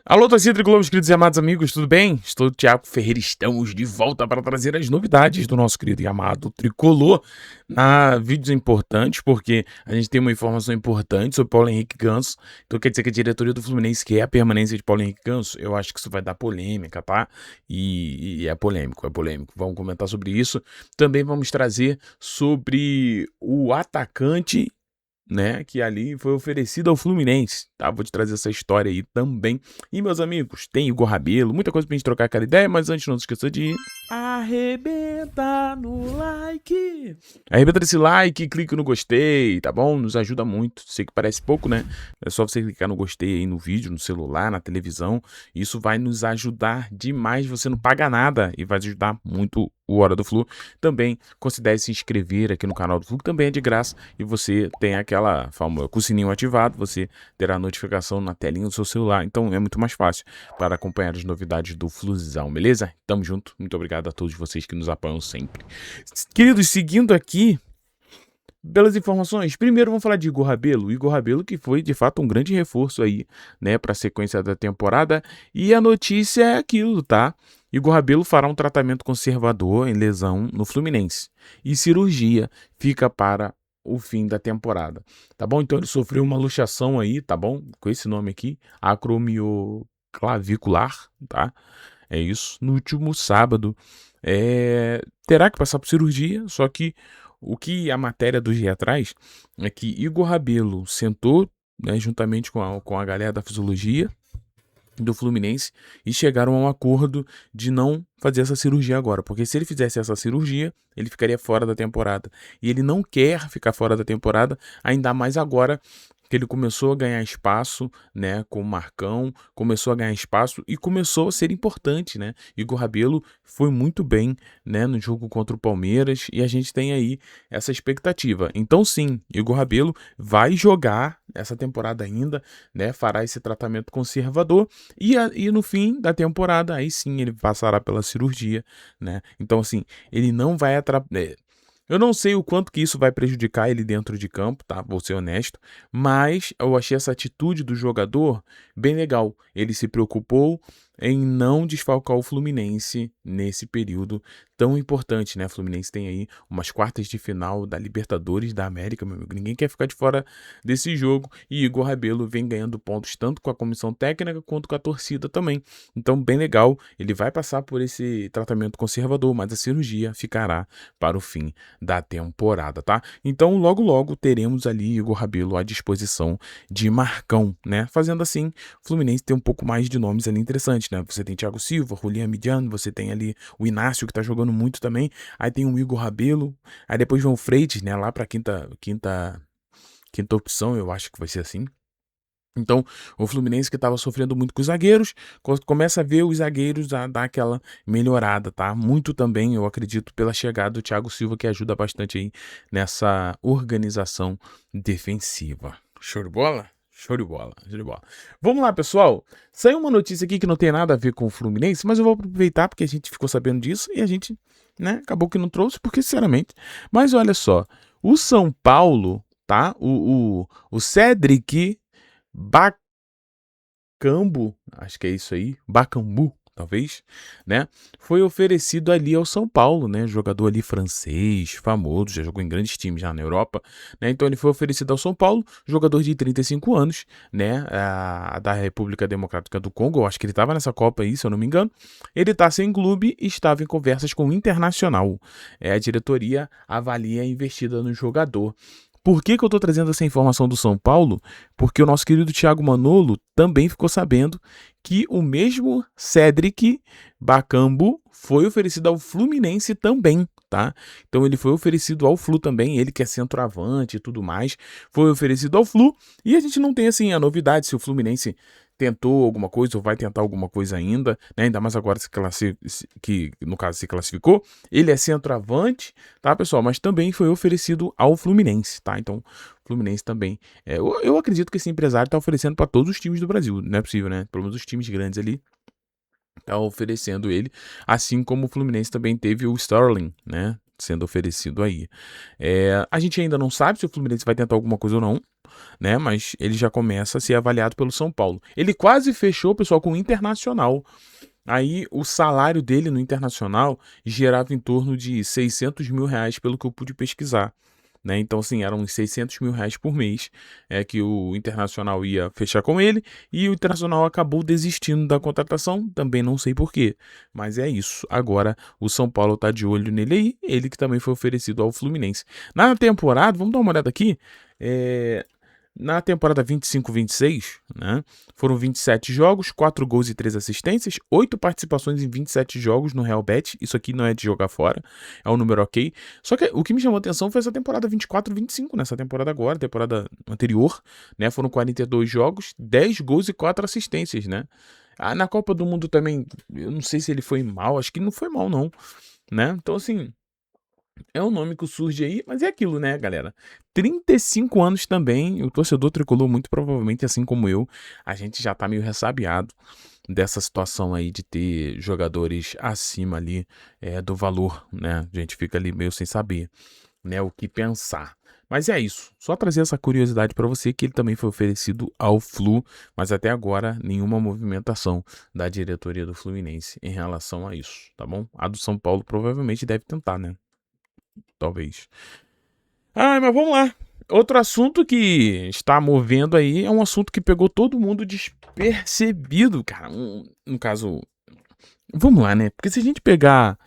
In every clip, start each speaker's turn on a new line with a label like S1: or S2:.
S1: Alô, torcida tricolor, meus queridos e amados amigos, tudo bem? Estou o Thiago Ferreira, estamos de volta para trazer as novidades do nosso querido e amado tricolor vídeos importantes, porque a gente tem uma informação importante sobre Paulo Henrique Ganso. Então quer dizer que a diretoria do Fluminense quer a permanência de Paulo Henrique Ganso? Eu acho que isso vai dar polêmica, tá? E é polêmico, é polêmico. Vamos comentar sobre isso. Também vamos trazer sobre o atacante, né, que ali foi oferecido ao Fluminense, tá? Vou te trazer essa história aí também. E, meus amigos, tem Igor Rabelo, muita coisa pra gente trocar aquela ideia, mas antes não se esqueça de arrebenta no like. Arrebenta esse like, clique no gostei, tá bom? Nos ajuda muito. Sei que parece pouco, né? É só você clicar no gostei aí no vídeo, no celular, na televisão. Isso vai nos ajudar demais, você não paga nada e vai ajudar muito o Hora do Flu. Também considere se inscrever aqui no canal do Flu, que também é de graça, e você tem aquela famosa com o sininho ativado, você terá a notificação na telinha do seu celular, então é muito mais fácil para acompanhar as novidades do Fluzão, beleza? Tamo junto, muito obrigado a todos vocês que nos apoiam sempre. Queridos, seguindo aqui pelas informações, primeiro vamos falar de Igor Rabelo. Igor Rabelo, que foi de fato um grande reforço aí, né, para a sequência da temporada, e a notícia é aquilo, tá? Igor Rabelo fará um tratamento conservador em lesão no Fluminense e cirurgia fica para o fim da temporada, tá bom? Então ele sofreu uma luxação aí, tá bom? Com esse nome aqui, acromioclavicular, tá? É isso, no último sábado. Terá que passar por cirurgia, só que o que a matéria do GE traz é que Igor Rabelo sentou, né, juntamente com a galera da fisiologia do Fluminense e chegaram a um acordo de não fazer essa cirurgia agora, porque se ele fizesse essa cirurgia, ele ficaria fora da temporada. E ele não quer ficar fora da temporada, ainda mais agora que ele começou a ganhar espaço, né, com o Marcão, começou a ganhar espaço e começou a ser importante, né? Igor Rabelo foi muito bem, né, no jogo contra o Palmeiras e a gente tem aí essa expectativa. Então sim, Igor Rabelo vai jogar essa temporada ainda, né, fará esse tratamento conservador e no fim da temporada aí sim ele passará pela cirurgia, né? Então assim, ele não vai atrapalhar. Eu não sei o quanto que isso vai prejudicar ele dentro de campo, tá? Vou ser honesto. Mas eu achei essa atitude do jogador bem legal. Ele se preocupou em não desfalcar o Fluminense nesse período tão importante, né? O Fluminense tem aí umas quartas de final da Libertadores da América, meu amigo. Ninguém quer ficar de fora desse jogo. E Igor Rabelo vem ganhando pontos tanto com a comissão técnica quanto com a torcida também. Então, bem legal. Ele vai passar por esse tratamento conservador, mas a cirurgia ficará para o fim da temporada, tá? Então, logo logo teremos ali Igor Rabelo à disposição de Marcão, né? Fazendo assim, o Fluminense tem um pouco mais de nomes ali interessantes, né? Você tem Thiago Silva, Julián Midiano, você tem ali o Inácio, que tá jogando muito também, aí tem o Igor Rabelo, aí depois vem o Freitas, né? Lá pra quinta opção, eu acho que vai ser assim. Então, o Fluminense que estava sofrendo muito com os zagueiros, começa a ver os zagueiros a dar aquela melhorada, tá? Muito também, eu acredito, pela chegada do Thiago Silva, que ajuda bastante aí nessa organização defensiva. Show de bola? Show de bola, show de bola. Vamos lá, pessoal. Saiu uma notícia aqui que não tem nada a ver com o Fluminense, mas eu vou aproveitar porque a gente ficou sabendo disso e a gente, né, acabou que não trouxe, porque, sinceramente. Mas olha só, o São Paulo, tá? O Cédric Bacambu, acho que é isso aí, Bacambu, talvez, né? Foi oferecido ali ao São Paulo, né? Jogador ali francês, famoso, já jogou em grandes times já na Europa, né? Então ele foi oferecido ao São Paulo, jogador de 35 anos, né? Da República Democrática do Congo, eu acho que ele estava nessa Copa aí, se eu não me engano. Ele está sem clube e estava em conversas com o Internacional. A diretoria avalia a investida no jogador. Por que eu estou trazendo essa informação do São Paulo? Porque o nosso querido Thiago Manolo também ficou sabendo que o mesmo Cédric Bacambu foi oferecido ao Fluminense também, tá? Então ele foi oferecido ao Flu também, ele que é centroavante e tudo mais, foi oferecido ao Flu, e a gente não tem assim a novidade se o Fluminense tentou alguma coisa ou vai tentar alguma coisa ainda, né? Ainda mais agora que no caso se classificou. Ele é centroavante, tá, pessoal? Mas também foi oferecido ao Fluminense, tá? Então, o Fluminense também. Eu acredito que esse empresário está oferecendo para todos os times do Brasil, não é possível, né? Pelo menos os times grandes ali tá oferecendo ele, assim como o Fluminense também teve o Sterling, né? Sendo oferecido aí. A gente ainda não sabe se o Fluminense vai tentar alguma coisa ou não. né? Mas ele já começa a ser avaliado pelo São Paulo. Ele quase fechou, pessoal, com o Internacional. Aí o salário dele no Internacional girava em torno de 600 mil reais, pelo que eu pude pesquisar. Né? Então, assim, eram uns 600 mil reais por mês que o Internacional ia fechar com ele, e o Internacional acabou desistindo da contratação, também não sei porquê, mas é isso. Agora o São Paulo tá de olho nele aí, ele que também foi oferecido ao Fluminense. Na temporada, vamos dar uma olhada aqui, na temporada 25-26, né, foram 27 jogos, 4 gols e 3 assistências, 8 participações em 27 jogos no Real Bet. Isso aqui não é de jogar fora, é um número ok. Só que o que me chamou a atenção foi essa temporada 24-25, nessa temporada agora, temporada anterior, né, foram 42 jogos, 10 gols e 4 assistências, né. Na Copa do Mundo também, eu não sei se ele foi mal, acho que não foi mal não, né. Então, assim, é um nome que surge aí, mas é aquilo, né, galera? 35 anos também, o torcedor tricolor, muito provavelmente, assim como eu, a gente já tá meio ressabiado dessa situação aí de ter jogadores acima ali do valor, né? A gente fica ali meio sem saber, né, o que pensar. Mas é isso, só trazer essa curiosidade para você, que ele também foi oferecido ao Flu, mas até agora nenhuma movimentação da diretoria do Fluminense em relação a isso, tá bom? A do São Paulo provavelmente deve tentar, né? Talvez. Mas vamos lá. Outro assunto que está movendo aí é um assunto que pegou todo mundo despercebido, cara. No caso, vamos lá, né? Porque se a gente pegar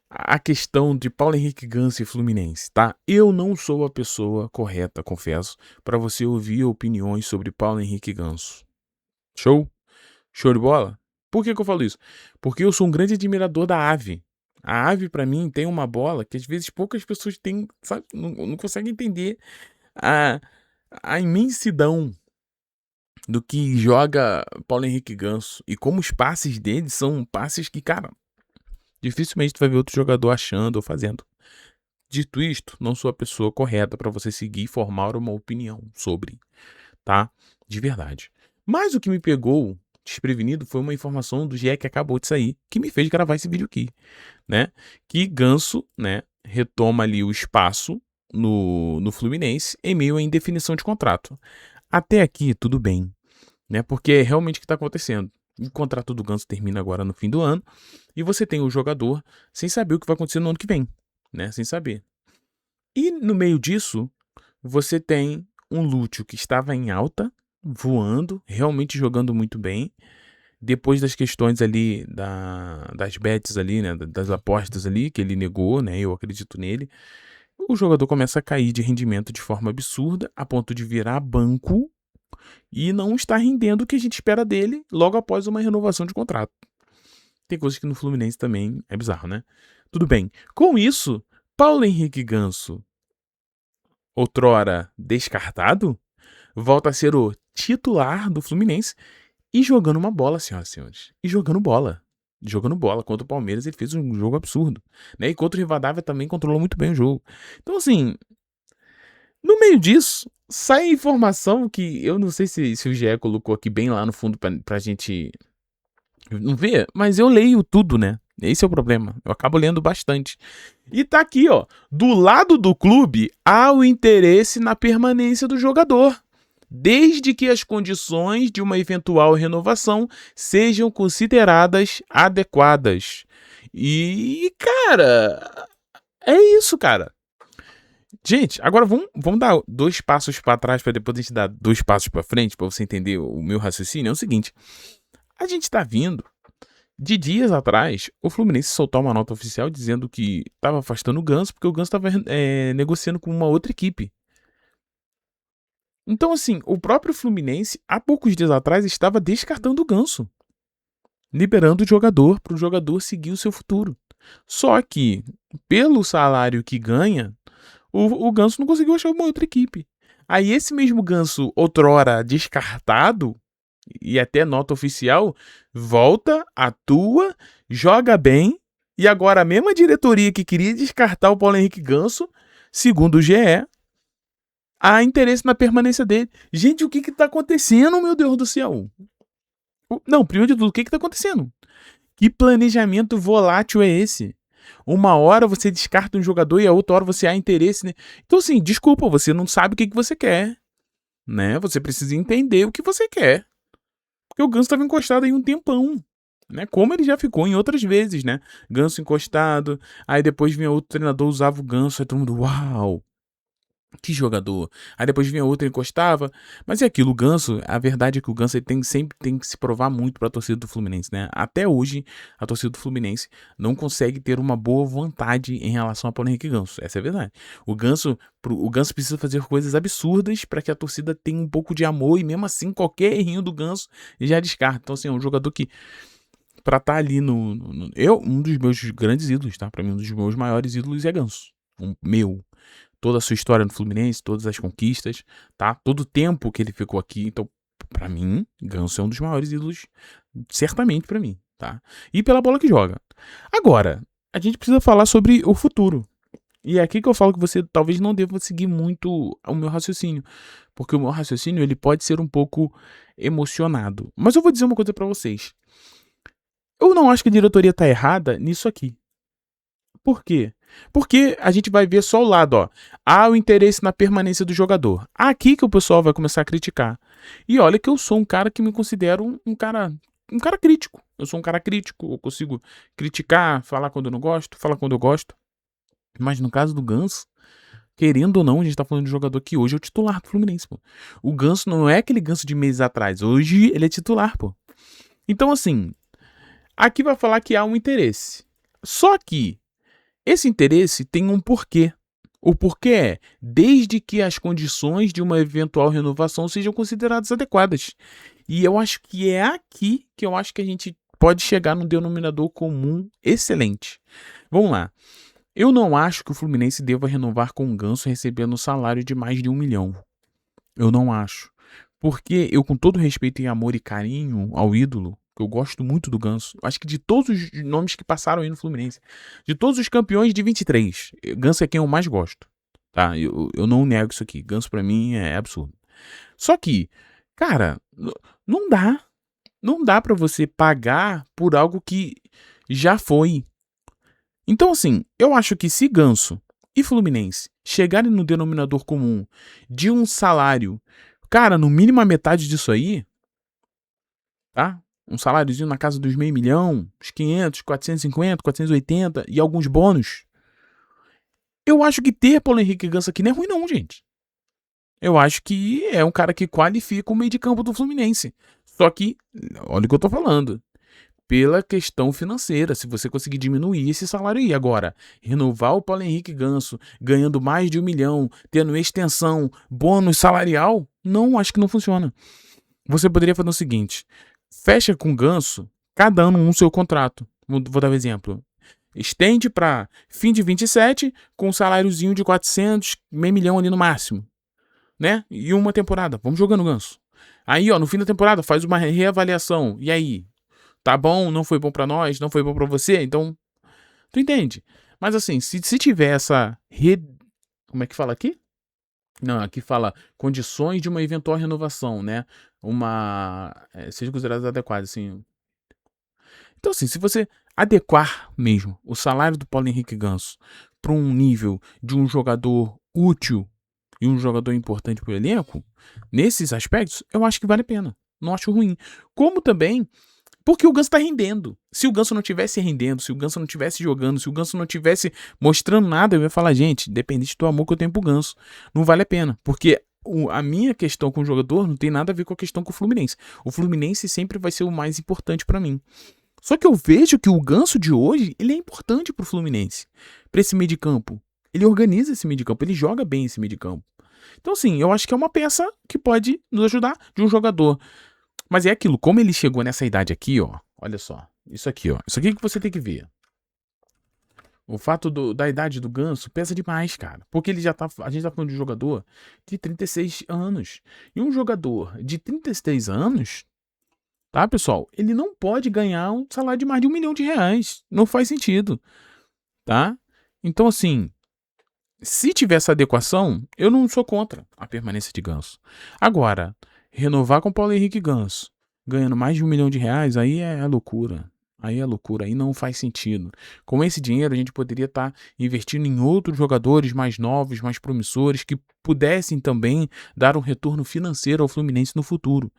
S1: a questão de Paulo Henrique Ganso e Fluminense, tá? Eu não sou a pessoa correta, confesso, para você ouvir opiniões sobre Paulo Henrique Ganso. Show? Show de bola? Por que eu falo isso? Porque eu sou um grande admirador da Ave. A Ave, pra mim, tem uma bola que às vezes poucas pessoas têm, sabe, não conseguem entender a, a imensidão do que joga Paulo Henrique Ganso e como os passes dele são passes que, cara, dificilmente tu vai ver outro jogador achando ou fazendo. Dito isto, não sou a pessoa correta pra você seguir e formar uma opinião sobre, tá? De verdade. Mas o que me pegou desprevenido foi uma informação do GE que acabou de sair, que me fez gravar esse vídeo aqui, né? Que Ganso, né, retoma ali o espaço no Fluminense em meio à indefinição de contrato. Até aqui, tudo bem, né? Porque é realmente o que está acontecendo. O contrato do Ganso termina agora no fim do ano e você tem o jogador sem saber o que vai acontecer no ano que vem, né? Sem saber. E no meio disso, você tem um Lúcio que estava em alta, voando, realmente jogando muito bem. Depois das questões ali das bets ali, né, das apostas ali, que ele negou, né, eu acredito nele, o jogador começa a cair de rendimento de forma absurda, a ponto de virar banco e não está rendendo o que a gente espera dele logo após uma renovação de contrato. Tem coisas que no Fluminense também é bizarro, né? Tudo bem. Com isso, Paulo Henrique Ganso, outrora descartado, volta a ser o titular do Fluminense e jogando uma bola, senhoras e senhores. E jogando bola. Jogando bola. Contra o Palmeiras ele fez um jogo absurdo. Né? E contra o Rivadavia também controlou muito bem o jogo. Então, assim, no meio disso, sai a informação que eu não sei se o GE colocou aqui bem lá no fundo pra gente não ver, mas eu leio tudo, né? Esse é o problema. Eu acabo lendo bastante. E tá aqui, ó. Do lado do clube, há o interesse na permanência do jogador, desde que as condições de uma eventual renovação sejam consideradas adequadas. E, cara, é isso, cara. Gente, agora vamos dar 2 passos para trás para depois a gente dar 2 passos para frente para você entender o meu raciocínio. É o seguinte, a gente tá vindo de dias atrás, o Fluminense soltou uma nota oficial dizendo que estava afastando o Ganso porque o Ganso estava negociando com uma outra equipe. Então, assim, o próprio Fluminense, há poucos dias atrás, estava descartando o Ganso, liberando o jogador para o jogador seguir o seu futuro. Só que, pelo salário que ganha, o Ganso não conseguiu achar uma outra equipe. Aí esse mesmo Ganso, outrora descartado, e até nota oficial, volta, atua, joga bem, e agora a mesma diretoria que queria descartar o Paulo Henrique Ganso, segundo o GE, há interesse na permanência dele. Gente, o que tá acontecendo, meu Deus do céu? Não, primeiro de tudo, o que tá acontecendo? Que planejamento volátil é esse? Uma hora você descarta um jogador e a outra hora você há interesse, né? Então, assim, desculpa, você não sabe o que você quer. né? Você precisa entender o que você quer. Porque o Ganso estava encostado aí um tempão, né? Como ele já ficou em outras vezes, né? Ganso encostado, aí depois vinha outro treinador, usava o Ganso, aí todo mundo, uau! Que jogador. Aí depois vinha outro e encostava. Mas é aquilo, o Ganso, a verdade é que o Ganso ele sempre tem que se provar muito para a torcida do Fluminense, né? Até hoje, a torcida do Fluminense não consegue ter uma boa vontade em relação a Paulo Henrique Ganso. Essa é a verdade. O Ganso precisa fazer coisas absurdas para que a torcida tenha um pouco de amor e mesmo assim qualquer errinho do Ganso já descarta. Então assim, é um jogador que pra estar ali um dos meus grandes ídolos, tá? Pra mim, um dos meus maiores ídolos é Ganso. Toda a sua história no Fluminense, todas as conquistas, tá? Todo o tempo que ele ficou aqui. Então, pra mim, Ganso é um dos maiores ídolos, certamente pra mim, tá? E pela bola que joga. Agora, a gente precisa falar sobre o futuro. E é aqui que eu falo que você talvez não deva seguir muito o meu raciocínio, porque o meu raciocínio ele pode ser um pouco emocionado. Mas eu vou dizer uma coisa pra vocês. Eu não acho que a diretoria tá errada nisso aqui. Por quê? Porque a gente vai ver só o lado, ó. Há o interesse na permanência do jogador. Aqui que o pessoal vai começar a criticar. E olha que eu sou um cara que me considero um cara crítico. Eu sou um cara crítico, eu consigo criticar, falar quando eu não gosto, falar quando eu gosto. Mas no caso do Ganso, querendo ou não, a gente tá falando de um jogador que hoje é o titular do Fluminense, pô. O Ganso não é aquele Ganso de meses atrás. Hoje ele é titular, pô. Então assim, aqui vai falar que há um interesse. Só que esse interesse tem um porquê. O porquê é desde que as condições de uma eventual renovação sejam consideradas adequadas. E eu acho que é aqui que eu acho que a gente pode chegar num denominador comum excelente. Vamos lá. Eu não acho que o Fluminense deva renovar com o Ganso recebendo um salário de mais de 1 milhão. Eu não acho. Porque eu, com todo respeito e amor e carinho ao ídolo, eu gosto muito do Ganso. Acho que de todos os nomes que passaram aí no Fluminense, de todos os campeões de 23, Ganso é quem eu mais gosto. Tá? Eu não nego isso aqui. Ganso pra mim é absurdo. Só que, cara, não dá. Não dá pra você pagar por algo que já foi. Então, assim, eu acho que se Ganso e Fluminense chegarem no denominador comum de um salário, cara, no mínimo a metade disso aí, tá? Um saláriozinho na casa dos meio milhão, uns 500, 450, 480 e alguns bônus. Eu acho que ter Paulo Henrique Ganso aqui não é ruim não, gente. Eu acho que é um cara que qualifica o meio de campo do Fluminense. Só que, olha o que eu tô falando. Pela questão financeira, se você conseguir diminuir esse salário aí. Agora, renovar o Paulo Henrique Ganso, ganhando mais de 1 milhão, tendo extensão, bônus salarial, não, acho que não funciona. Você poderia fazer o seguinte, fecha com o Ganso, cada ano seu contrato. Vou dar um exemplo. Estende para fim de 27, com um saláriozinho de 400, meio milhão ali no máximo, né? E uma temporada, vamos jogando o Ganso. Aí, ó, no fim da temporada, faz uma reavaliação. E aí? Tá bom, não foi bom pra nós, não foi bom pra você, então. Tu entende? Mas assim, se tiver essa. Como é que fala aqui? Não, aqui fala condições de uma eventual renovação, né? Seja considerada adequada, assim. Então, assim, se você adequar mesmo o salário do Paulo Henrique Ganso para um nível de um jogador útil e um jogador importante para o elenco, nesses aspectos, eu acho que vale a pena. Não acho ruim. Como também porque o Ganso tá rendendo. Se o Ganso não tivesse rendendo, se o Ganso não tivesse jogando, se o Ganso não tivesse mostrando nada, eu ia falar, gente, independente do amor que eu tenho pro Ganso, não vale a pena. Porque a minha questão com o jogador não tem nada a ver com a questão com o Fluminense. O Fluminense sempre vai ser o mais importante pra mim. Só que eu vejo que o Ganso de hoje, ele é importante pro Fluminense. Pra esse meio de campo. Ele organiza esse meio de campo, ele joga bem esse meio de campo. Então, assim, eu acho que é uma peça que pode nos ajudar de um jogador. Mas é aquilo, como ele chegou nessa idade aqui, ó. Olha só. Isso aqui, ó. Isso aqui que você tem que ver. O fato da idade do Ganso pesa demais, cara. Porque ele já tá. A gente tá falando de um jogador de 36 anos. E um jogador de 36 anos, tá, pessoal? Ele não pode ganhar um salário de mais de R$ 1 milhão. Não faz sentido. Tá? Então, assim. Se tiver essa adequação, eu não sou contra a permanência de Ganso. Agora, renovar com Paulo Henrique Ganso, ganhando mais de R$ 1 milhão, aí é loucura. Aí é loucura, aí não faz sentido. Com esse dinheiro a gente poderia estar investindo em outros jogadores mais novos, mais promissores, que pudessem também dar um retorno financeiro ao Fluminense no futuro.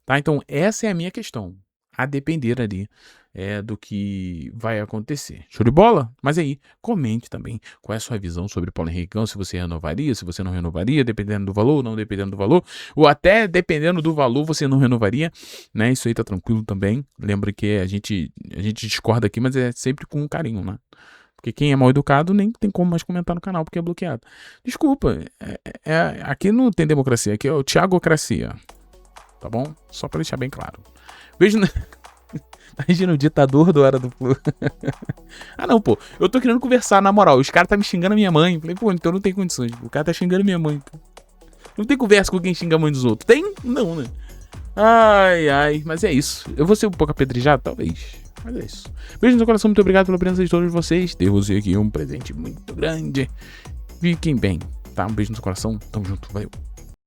S1: Tá? Então essa é a minha questão, a depender ali do que vai acontecer. Show de bola? Mas aí, comente também qual é a sua visão sobre Paulo Henrique, se você renovaria, se você não renovaria, dependendo do valor, não dependendo do valor, ou até dependendo do valor você não renovaria, né? Isso aí tá tranquilo também. Lembra que a gente discorda aqui, mas é sempre com carinho, né? Porque quem é mal educado nem tem como mais comentar no canal porque é bloqueado. Desculpa, aqui não tem democracia, aqui é o Thiagocracia. Tá bom? Só pra deixar bem claro. Beijo. Imagina o ditador do Hora do Flu. Ah, não, pô. Eu tô querendo conversar, na moral. Os caras tá me xingando a minha mãe. Falei, pô, então não tem condições. O cara tá xingando a minha mãe. Não tem conversa com quem xinga a mãe dos outros. Tem? Não, né? Ai. Mas é isso. Eu vou ser um pouco apedrejado? Talvez. Mas é isso. Beijo no seu coração. Muito obrigado pela presença de todos vocês. Ter você aqui um presente muito grande. Fiquem bem, tá? Um beijo no seu coração. Tamo junto. Valeu.